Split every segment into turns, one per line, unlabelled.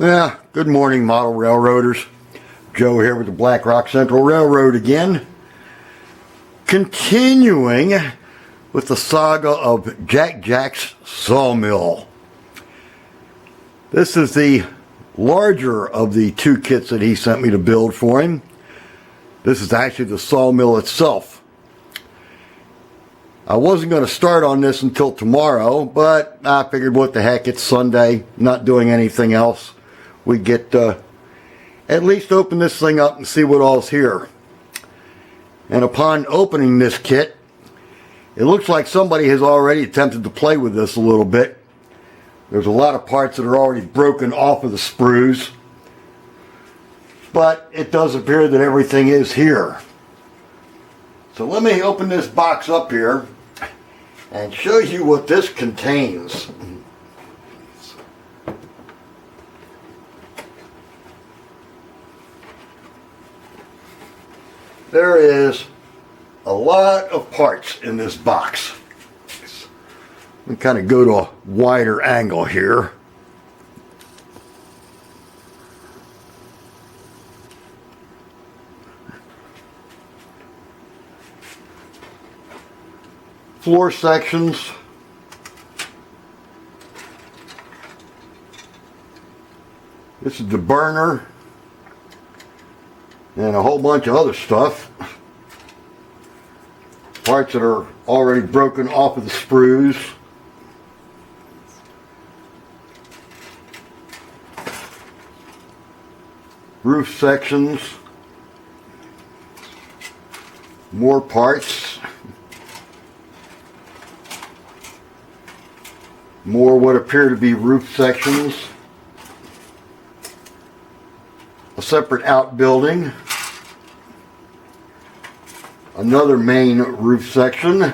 Yeah, good morning, model railroaders. Joe here with the Black Rock Central Railroad again. Continuing with the saga of JAC JAC'S Sawmill. This is the larger of the two kits that he sent me to build for him. This is actually the sawmill itself. I wasn't going to start on this until tomorrow, but I figured what the heck, it's Sunday, not doing anything else. We get at least open this thing up and see what all's here. And upon opening this kit, it looks like somebody has already attempted to play with this a little bit. There's a lot of parts that are already broken off of the sprues, but it does appear that everything is here. So let me open this box up here and show you what this contains. There is a lot of parts in this box. Let me kind of go to a wider angle here. Floor sections. This is the burner. And a whole bunch of other stuff. Parts that are already broken off of the sprues. Roof sections. More parts. More what appear to be roof sections. A separate outbuilding. Another main roof section.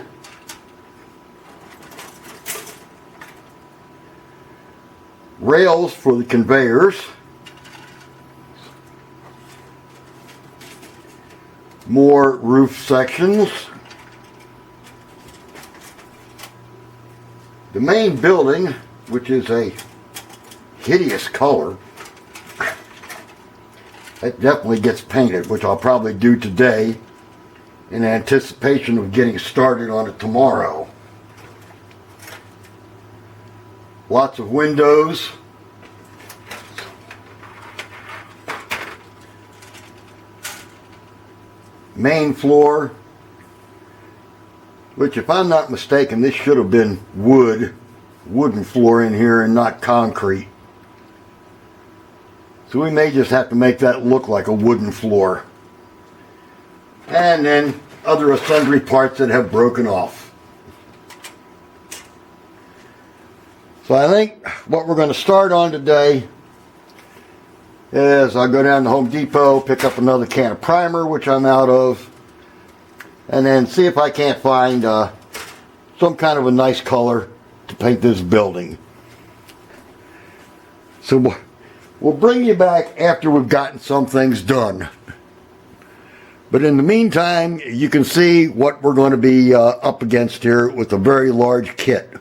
Rails for the conveyors. More roof sections. The main building, which is a hideous color, that definitely gets painted, which I'll probably do today in anticipation of getting started on it tomorrow. Lots of windows. Main floor, which if I'm not mistaken, this should have been wooden floor in here and not concrete. So we may just have to make that look like a wooden floor. And then other assembly parts that have broken off. So I think what we're going to start on today is I'll go down to Home Depot, pick up another can of primer, which I'm out of, and then see if I can't find some kind of a nice color to paint this building. So we'll bring you back after we've gotten some things done. But in the meantime, you can see what we're going to be up against here with a very large kit.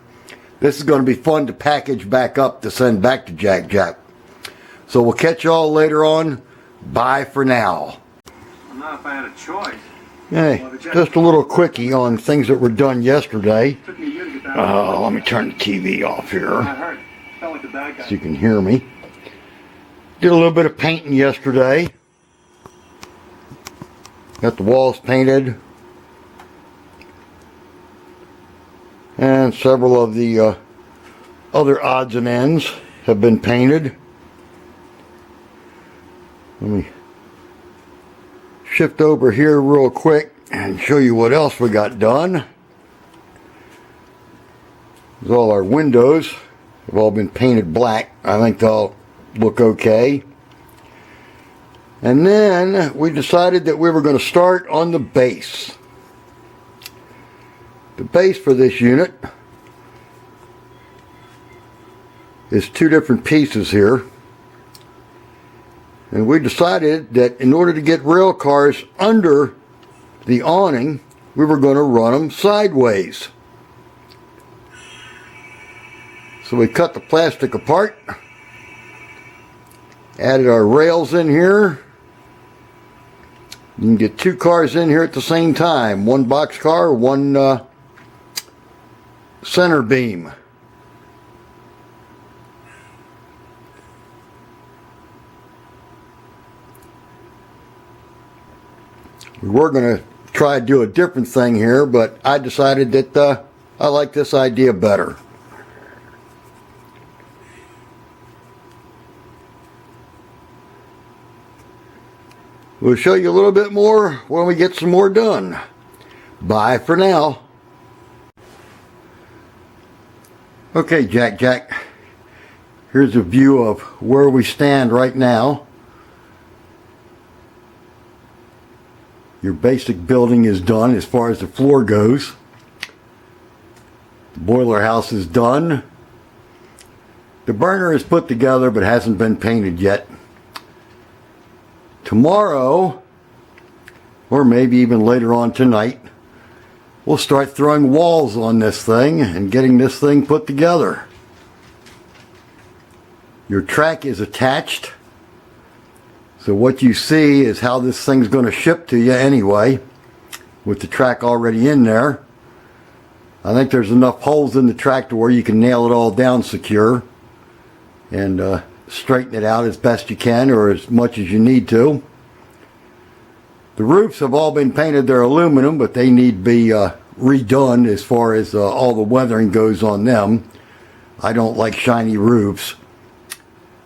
This is going to be fun to package back up to send back to JAC JAC. So we'll catch y'all later on. Bye for now.
Well, not if I had a choice.
Hey, just a little quickie on things that were done yesterday. Let me turn the TV off here so you can hear me. Did a little bit of painting yesterday. Got the walls painted. And several of the other odds and ends have been painted. Let me shift over here real quick and show you what else we got done. There's all our windows have all been painted black. I think they'll look okay. And then we decided that we were going to start on the base. The base for this unit is two different pieces here. And we decided that in order to get rail cars under the awning, we were going to run them sideways. So we cut the plastic apart, Added our rails in here. You can get 2 cars in here at the same time. 1 box car, 1 center beam. We were going to try to do a different thing here, but I decided that I like this idea better. We'll show you a little bit more when we get some more done. Bye for now. Okay, Jack. Here's a view of where we stand right now. Your basic building is done as far as the floor goes. The boiler house is done. The burner is put together but hasn't been painted yet. Tomorrow, or maybe even later on tonight, we'll start throwing walls on this thing and getting this thing put together. Your track is attached, so what you see is how this thing's going to ship to you anyway, with the track already in there. I think there's enough holes in the track to where you can nail it all down secure and straighten it out as best you can, or as much as you need to. The roofs have all been painted. They're aluminum, but they need to be redone as far as all the weathering goes on them. I don't like shiny roofs,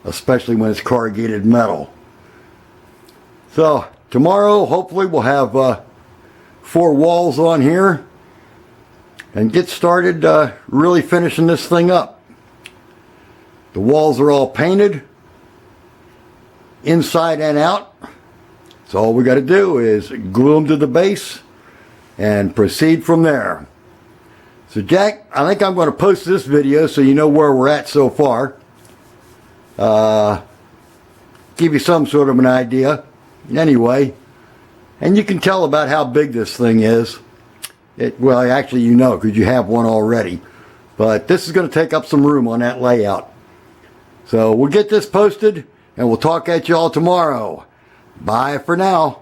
especially when it's corrugated metal. So tomorrow hopefully we'll have 4 walls on here and get started really finishing this thing up. The walls are all painted inside and out. So all we got to do is glue them to the base and proceed from there. So Jack, I think I'm going to post this video so you know where we're at so far. Give you some sort of an idea. Anyway, and you can tell about how big this thing is. Well, actually you know, because you have one already. But this is going to take up some room on that layout. So we'll get this posted, and we'll talk at you all tomorrow. Bye for now.